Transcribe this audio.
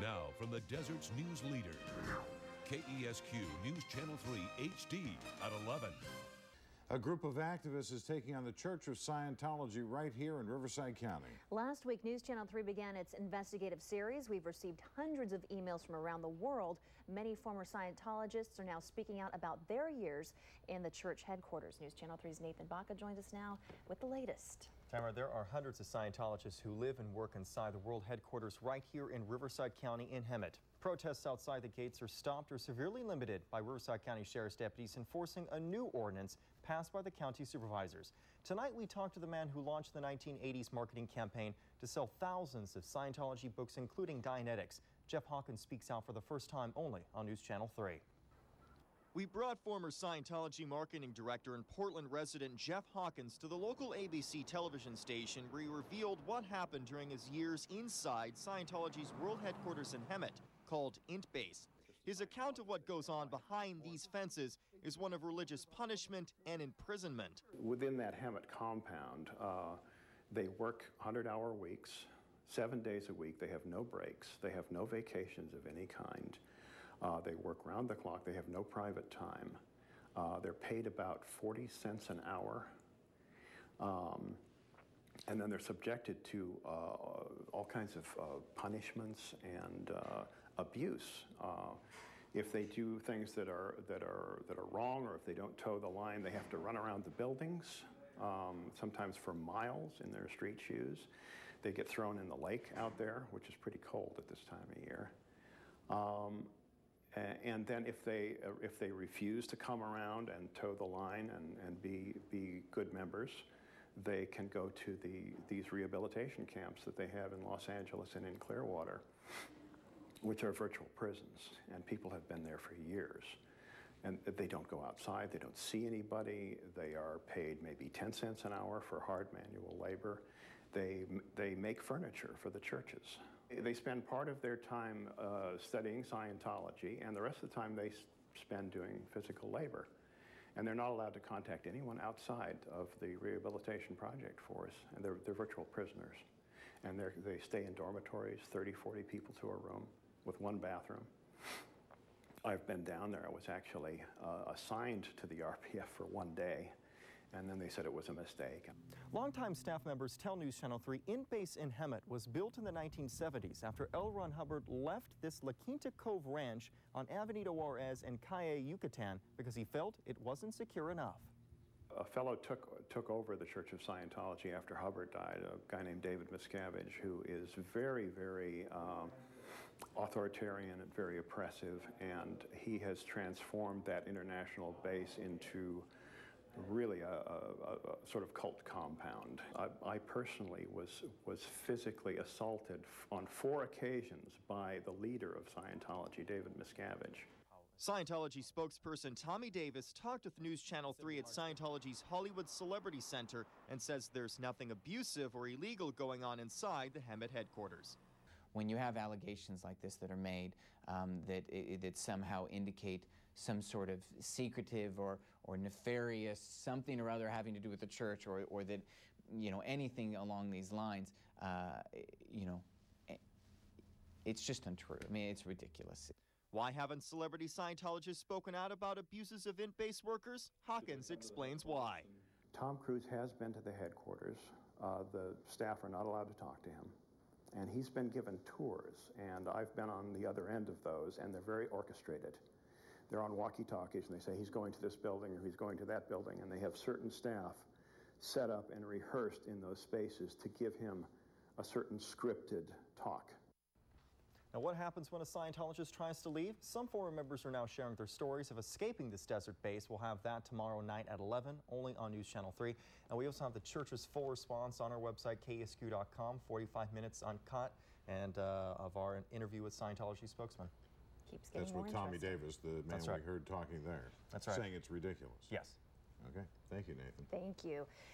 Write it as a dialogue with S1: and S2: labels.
S1: Now from the desert's news leader, KESQ News Channel 3 HD at 11.
S2: A group of activists is taking on the Church of Scientology right here in Riverside County.
S3: Last week, News Channel 3 began its investigative series. We've received hundreds of emails from around the world. Many former Scientologists are now speaking out about their years in the church headquarters. News Channel 3's Nathan Baca joins us now with the latest.
S4: Tamara, there are hundreds of Scientologists who live and work inside the world headquarters right here in Riverside County in Hemet. Protests outside the gates are stopped or severely limited by Riverside County Sheriff's deputies enforcing a new ordinance passed by the county supervisors. Tonight we talked to the man who launched the 1980s marketing campaign to sell thousands of Scientology books, including Dianetics. Jeff Hawkins speaks out for the first time only on News Channel 3. We brought former Scientology marketing director and Portland resident Jeff Hawkins to the local ABC television station where he revealed what happened during his years inside Scientology's world headquarters in Hemet, called IntBase. His account of what goes on behind these fences is one of religious punishment and imprisonment.
S5: Within that Hemet compound, they work 100-hour weeks, 7 days a week. They have no breaks. They have no vacations of any kind. They work round the clock. They have no private time. They're paid about 40 cents an hour. And then they're subjected to all kinds of punishments and abuse. If they do things that are wrong, or if they don't toe the line, they have to run around the buildings, sometimes for miles in their street shoes. They get thrown in the lake out there, which is pretty cold at this time of year. And then if they refuse to come around and toe the line and be good members, they can go to these rehabilitation camps that they have in Los Angeles and in Clearwater, which are virtual prisons, and people have been there for years. And they don't go outside, they don't see anybody, they are paid maybe 10 cents an hour for hard manual labor. They make furniture for the churches. They spend part of their time studying Scientology, and the rest of the time they spend doing physical labor. And they're not allowed to contact anyone outside of the rehabilitation project force, and they're virtual prisoners. And they stay in dormitories, 30, 40 people to a room with one bathroom. I've been down there. I was actually assigned to the RPF for 1 day, and then they said it was a mistake.
S4: Longtime staff members tell News Channel 3 IntBase in Hemet was built in the 1970s after L. Ron Hubbard left this La Quinta Cove ranch on Avenida Juarez in Calle, Yucatan, because he felt it wasn't secure enough.
S5: A fellow took over the Church of Scientology after Hubbard died, a guy named David Miscavige, who is very, very authoritarian and very oppressive, and he has transformed that international base into really a sort of cult compound. I personally was physically assaulted on 4 occasions by the leader of Scientology, David Miscavige.
S4: Scientology spokesperson Tommy Davis talked with News Channel 3 at Scientology's Hollywood Celebrity Center and says there's nothing abusive or illegal going on inside the Hemet headquarters.
S6: When you have allegations like this that are made that somehow indicate some sort of secretive or nefarious something or other having to do with the church, or that, you know, anything along these lines, you know, it's just untrue. I mean, it's ridiculous.
S4: Why haven't celebrity Scientologists spoken out about abuses of IntBase workers? Hawkins explains why.
S5: Tom Cruise has been to the headquarters. The staff are not allowed to talk to him. And he's been given tours, and I've been on the other end of those, and they're very orchestrated. They're on walkie-talkies, and they say he's going to this building or he's going to that building, and they have certain staff set up and rehearsed in those spaces to give him a certain scripted talk.
S4: Now, what happens when a Scientologist tries to leave? Some former members are now sharing their stories of escaping this desert base. We'll have that tomorrow night at 11, only on News Channel 3. And we also have the church's full response on our website, KESQ.com, 45 minutes uncut, and of our interview with Scientology spokesman.
S3: Keeps getting
S2: That's
S3: more
S2: with Tommy
S3: interesting.
S2: Davis, the man we heard talking there.
S4: That's right.
S2: Saying it's ridiculous.
S4: Yes.
S2: Okay. Thank you, Nathan.
S3: Thank you.